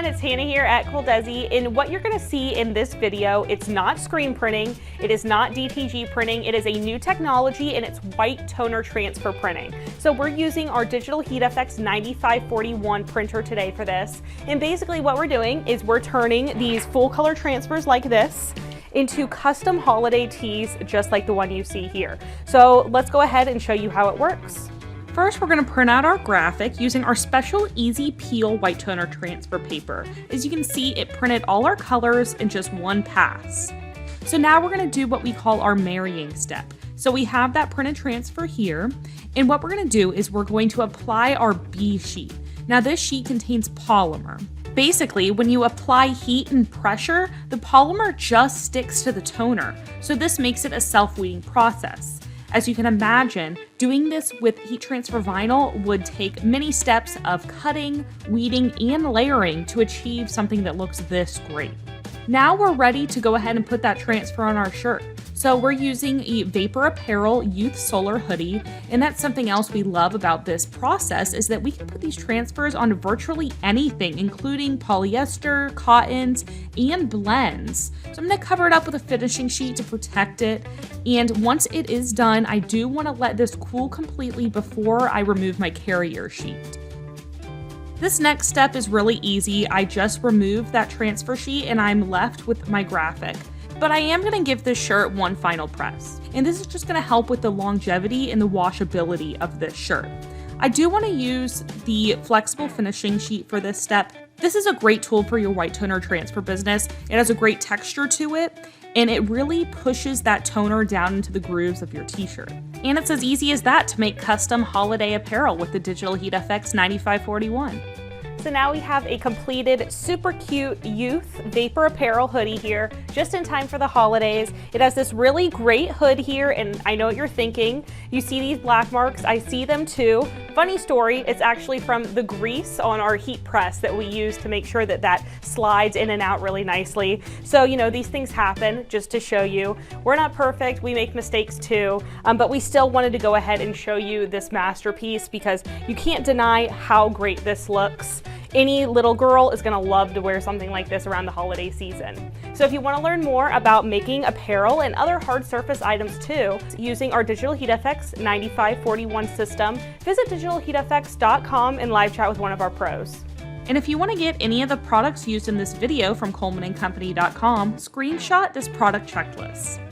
everyone, it's Hannah here at ColDesi, and what you're going to see in this video, it's not screen printing, it is not DTG printing, it is a new technology and it's white toner transfer printing. So we're using our DigitalHeat FX 9541 printer today for this, and basically what we're doing is we're turning these full color transfers like this into custom holiday tees just like the one you see here. So let's go ahead and show you how it works. First, we're going to print out our graphic using our special Easy Peel white toner transfer paper. As you can see, it printed all our colors in just one pass. So now we're going to do what we call our marrying step. So we have that printed transfer here, and what we're going to do is we're going to apply our B sheet. Now this sheet contains polymer. Basically, when you apply heat and pressure, the polymer just sticks to the toner. So this makes it a self-weeding process. As you can imagine, doing this with heat transfer vinyl would take many steps of cutting, weeding, and layering to achieve something that looks this great. Now we're ready to go ahead and put that transfer on our shirt. So we're using a Vapor Apparel Youth Solar hoodie, and that's something else we love about this process is that we can put these transfers on virtually anything, including polyester, cottons, and blends. So I'm going to cover it up with a finishing sheet to protect it, and once it is done, I do want to let this cool completely before I remove my carrier sheet. This next step is really easy. I just remove that transfer sheet and I'm left with my graphic. But I am going to give this shirt one final press. And this is just going to help with the longevity and the washability of this shirt. I do want to use the flexible finishing sheet for this step. This is a great tool for your white toner transfer business. It has a great texture to it, and it really pushes that toner down into the grooves of your t-shirt. And it's as easy as that to make custom holiday apparel with the DigitalHeat FX 9541. So now we have a completed super cute youth Vapor Apparel hoodie here, just in time for the holidays. It has this really great hood here, and I know what you're thinking. You see these black marks, I see them too. Funny story, it's actually from the grease on our heat press that we use to make sure that that slides in and out really nicely. So, you know, these things happen, just to show you. We're not perfect, we make mistakes too, but we still wanted to go ahead and show you this masterpiece because you can't deny how great this looks. Any little girl is going to love to wear something like this around the holiday season. So if you want to learn more about making apparel and other hard surface items too, using our DigitalHeat FX 9541 system, visit DigitalHeatFX.com and live chat with one of our pros. And if you want to get any of the products used in this video from ColemanandCompany.com, screenshot this product checklist.